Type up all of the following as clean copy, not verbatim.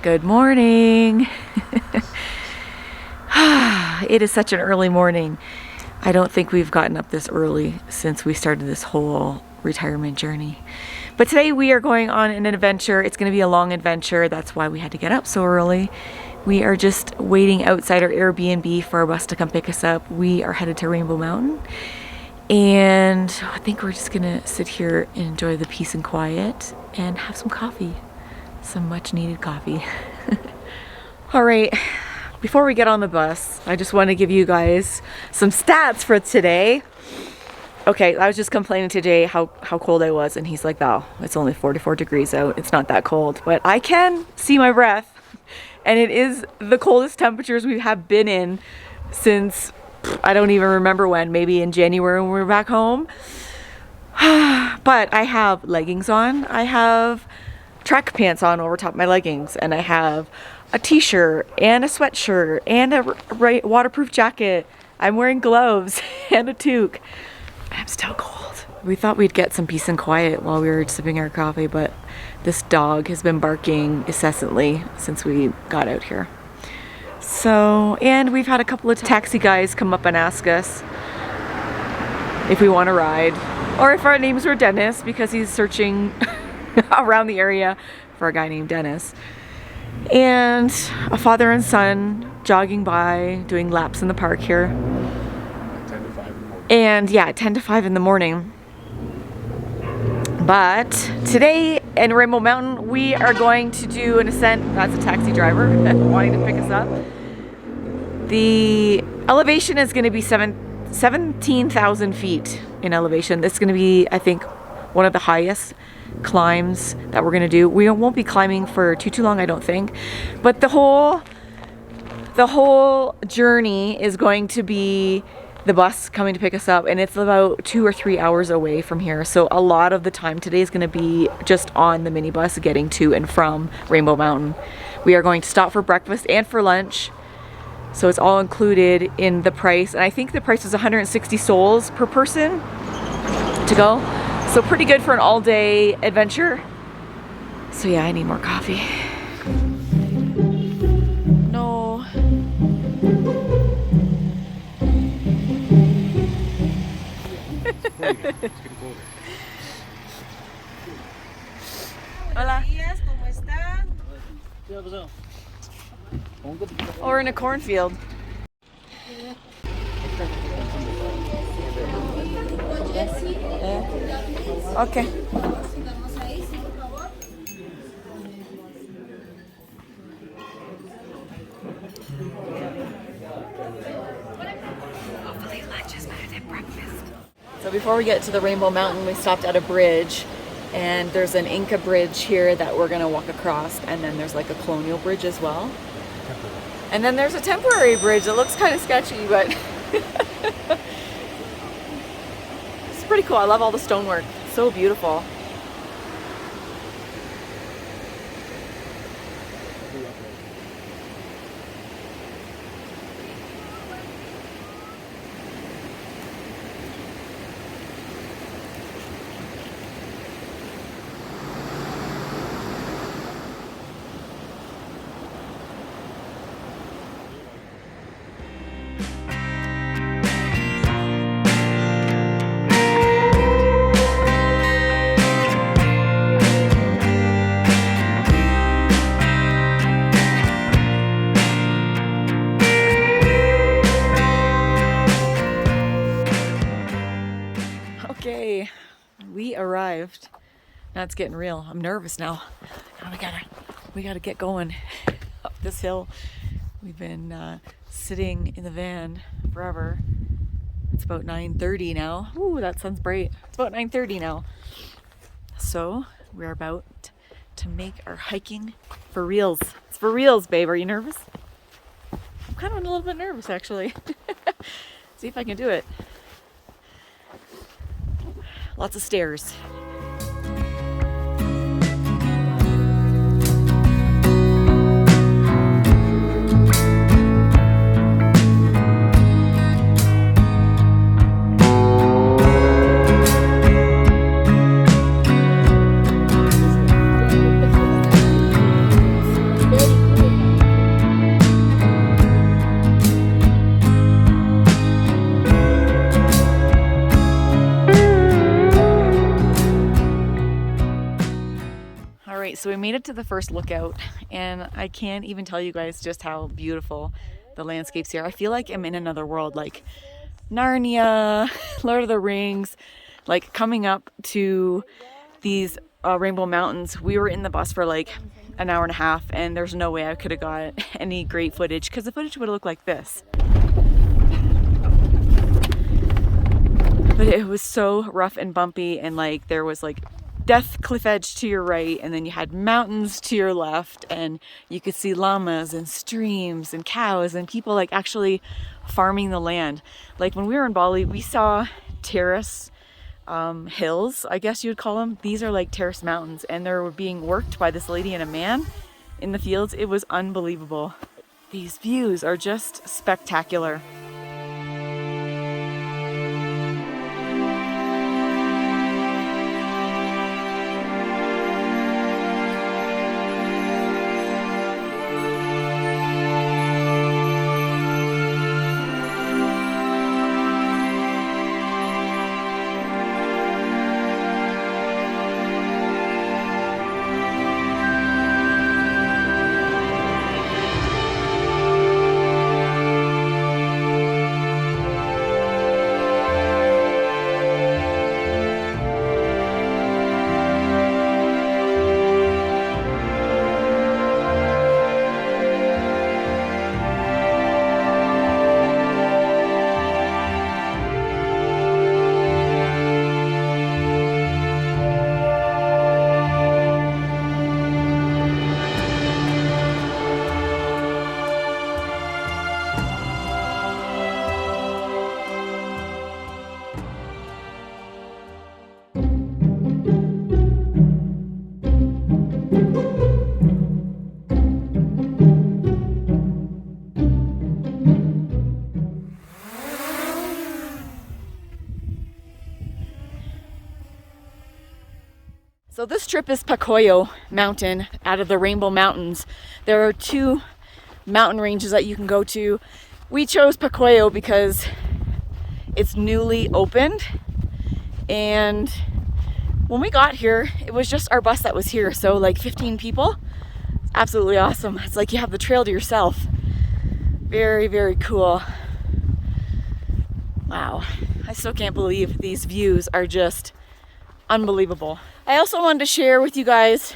Good morning. It is such an early morning. I don't think we've gotten up this early since we started this whole retirement journey. But today we are going on an adventure. It's going to be a long adventure. That's why we had to get up so early. We are just waiting outside our Airbnb for our bus to come pick us up. We are headed to Rainbow Mountain. And I think we're just going to sit here and enjoy the peace and quiet and have some coffee. Some much needed coffee. All right, before we get on the bus, I just want to give you guys some stats for today. Okay, I was just complaining today how cold I was, and he's like, oh, it's only 44 degrees out. It's not that cold, but I can see my breath, and it is the coldest temperatures we have been in since, I don't even remember when, maybe in January when we were back home. But I have leggings on. I have track pants on over top of my leggings, and I have a t-shirt and a sweatshirt and a waterproof jacket. I'm wearing gloves and a toque. I'm still cold. We thought we'd get some peace and quiet while we were sipping our coffee, but this dog has been barking incessantly since we got out here. So, and we've had a couple of taxi guys come up and ask us if we want to ride, or if our names were Dennis, because he's searching around the area for a guy named Dennis. And a father and son jogging by, doing laps in the park here. 10 to 5 in the morning. And yeah, 10 to 5 in the morning. But today in Rainbow Mountain, we are going to do an ascent. That's a taxi driver wanting to pick us up. The elevation is going to be 17,000 feet in elevation. This is going to be, I think, one of the highest climbs that we're gonna do. We won't be climbing for too long, I don't think, but the whole journey is going to be the bus coming to pick us up, and it's about 2 or 3 hours away from here. So a lot of the time today is going to be just on the minibus getting to and from Rainbow Mountain. We are going to stop for breakfast and for lunch, so it's all included in the price, and I think the price is 160 sols per person to go. So pretty good for an all-day adventure. So yeah, I need more coffee. No. Hola. ¿Cómo están? Oh, we're in a cornfield. Okay. Hopefully lunch is better than breakfast. So before we get to the Rainbow Mountain, we stopped at a bridge, and there's an Inca bridge here that we're gonna walk across, and then there's like a colonial bridge as well. And then there's a temporary bridge that looks kind of sketchy, but it's pretty cool. I love all the stonework. So beautiful. Okay, we arrived. Now it's getting real. I'm nervous now. Now we gotta get going up this hill. We've been sitting in the van forever. It's about 9:30 now. Ooh, that sounds bright. It's about 9:30 now. So we're about to make our hiking for reals. It's for reals, babe. Are you nervous? I'm kind of a little bit nervous, actually. See if I can do it. Lots of stairs. so we made it to the first lookout, and I can't even tell you guys just how beautiful the landscapes here. I feel like I'm in another world, like Narnia, Lord of the Rings, like coming up to these Rainbow Mountains. We were in the bus for like an hour and a half, and there's no way I could have got any great footage because the footage would have looked like this. But it was so rough and bumpy, and like there was like death cliff edge to your right, and then you had mountains to your left, and you could see llamas and streams and cows and people like actually farming the land. Like when we were in Bali, we saw terrace hills, I guess you would call them. These are like terrace mountains, and they're being worked by this lady and a man in the fields. It was unbelievable. These views are just spectacular. So this trip is PALCCOYO mountain out of the Rainbow Mountains. There are 2 mountain ranges that you can go to. We chose PALCCOYO because it's newly opened, and when we got here, it was just our bus that was here, so like 15 people. It's absolutely awesome. It's like you have the trail to yourself. Very, very cool. Wow, I still can't believe these views are just unbelievable. I also wanted to share with you guys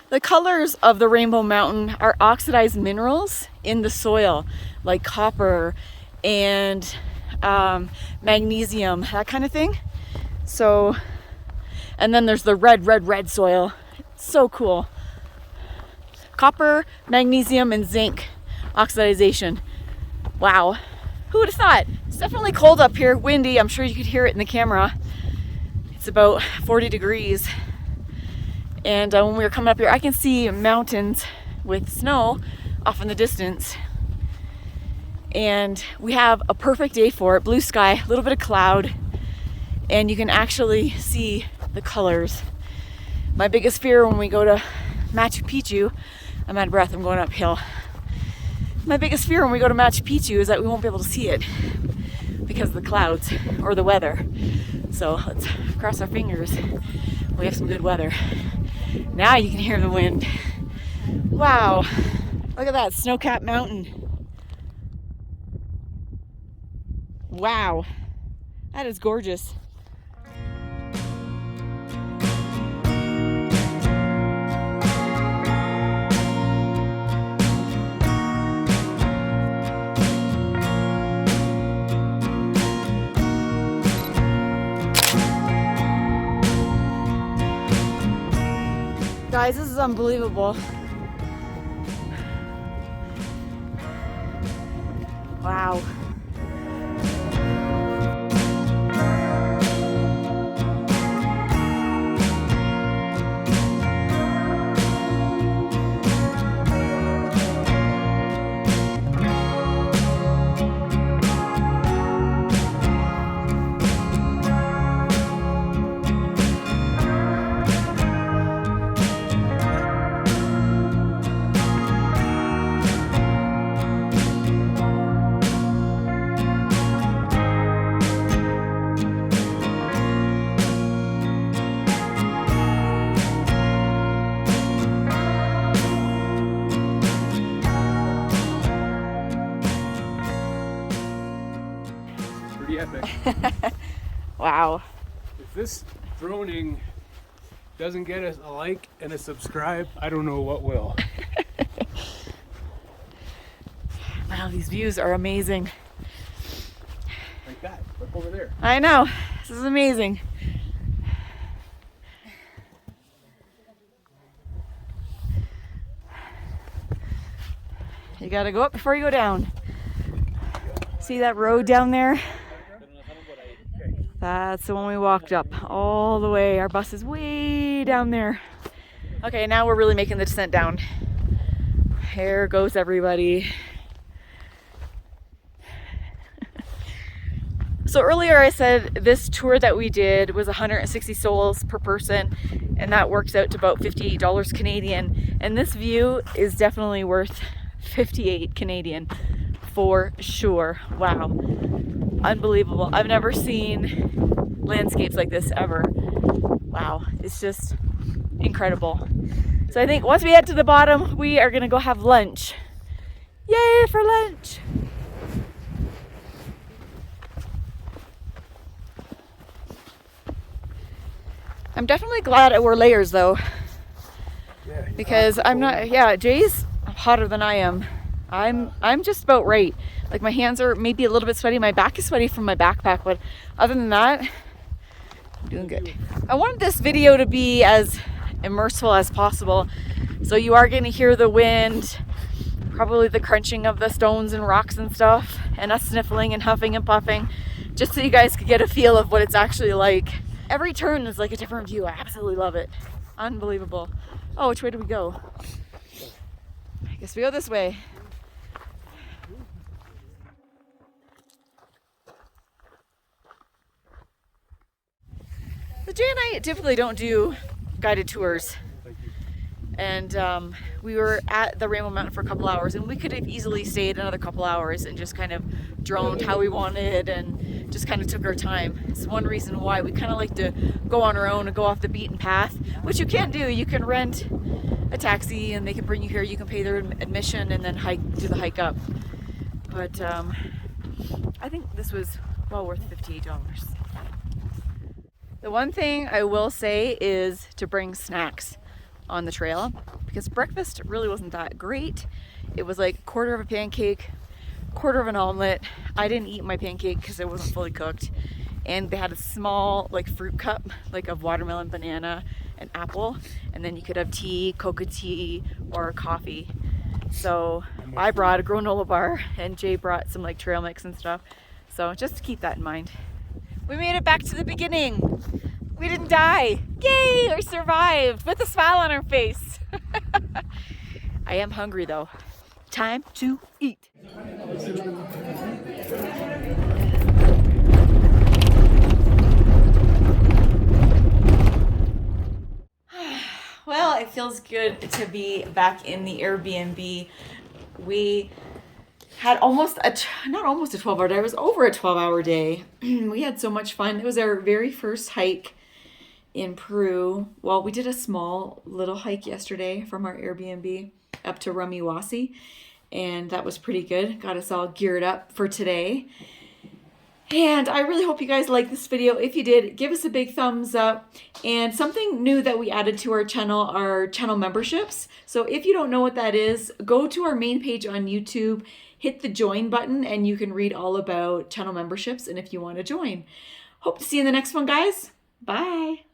the colors of the Rainbow Mountain are oxidized minerals in the soil, like copper and magnesium, that kind of thing. So, and then there's the red soil. It's so cool. Copper, magnesium, and zinc oxidization. Wow, who would have thought? It's definitely cold up here, windy. I'm sure you could hear it in the camera. It's about 40 degrees. And when we were coming up here, I can see mountains with snow off in the distance. And we have a perfect day for it. Blue sky, a little bit of cloud, and you can actually see the colors. My biggest fear when we go to Machu Picchu, I'm out of breath, I'm going uphill. My biggest fear when we go to Machu Picchu is that we won't be able to see it because of the clouds or the weather. So let's cross our fingers. We have some good weather. Now you can hear the wind. Wow, look at that snow-capped mountain. Wow, that is gorgeous. Guys, this is unbelievable. Wow. pretty epic. Wow. If this droning doesn't get us a like and a subscribe, I don't know what will. Wow, these views are amazing. Like that. Look over there. I know. This is amazing. You gotta go up before you go down. See that road down there? That's the one we walked up all the way. Our bus is way down there. Okay, now we're really making the descent down. Here goes everybody. So earlier I said this tour that we did was 160 sols per person, and that works out to about $58 Canadian. And this view is definitely worth 58 Canadian for sure. Wow, unbelievable. I've never seen landscapes like this ever. Wow, it's just incredible. So I think once we head to the bottom, we are gonna go have lunch. Yay for lunch! I'm definitely glad I wore layers though, because I'm not, yeah, Jay's hotter than I am. I'm just about right. Like my hands are maybe a little bit sweaty. My back is sweaty from my backpack, but other than that, I'm doing good. I wanted this video to be as immersive as possible. So you are going to hear the wind, probably the crunching of the stones and rocks and stuff, and us sniffling and huffing and puffing, just so you guys could get a feel of what it's actually like. Every turn is like a different view. I absolutely love it. Unbelievable. Oh, which way do we go? I guess we go this way. So Jay and I typically don't do guided tours. And we were at the Rainbow Mountain for a couple hours, and we could have easily stayed another couple hours and just kind of droned how we wanted and just kind of took our time. It's one reason why we kind of like to go on our own and go off the beaten path, which you can do. You can rent a taxi and they can bring you here. You can pay their admission and then do the hike up. But I think this was well worth $58. The one thing I will say is to bring snacks on the trail, because breakfast really wasn't that great. It was like a quarter of a pancake, quarter of an omelet. I didn't eat my pancake because it wasn't fully cooked, and they had a small like fruit cup, like of watermelon, banana, and apple, and then you could have tea, cocoa tea, or coffee. So I brought a granola bar, and Jay brought some like trail mix and stuff. So just to keep that in mind. We made it back to the beginning. We didn't die. Yay, we survived with a smile on our face. I am hungry though. Time to eat. Well, it feels good to be back in the Airbnb. We had not almost a 12-hour day, it was over a 12-hour day. We had so much fun. It was our very first hike in Peru. Well, we did a small little hike yesterday from our Airbnb up to Rumiwasi, and that was pretty good. Got us all geared up for today. And I really hope you guys like this video. If you did, give us a big thumbs up. And something new that we added to our channel memberships. So if you don't know what that is, go to our main page on YouTube, hit the join button, and you can read all about channel memberships and if you want to join. Hope to see you in the next one, guys. Bye.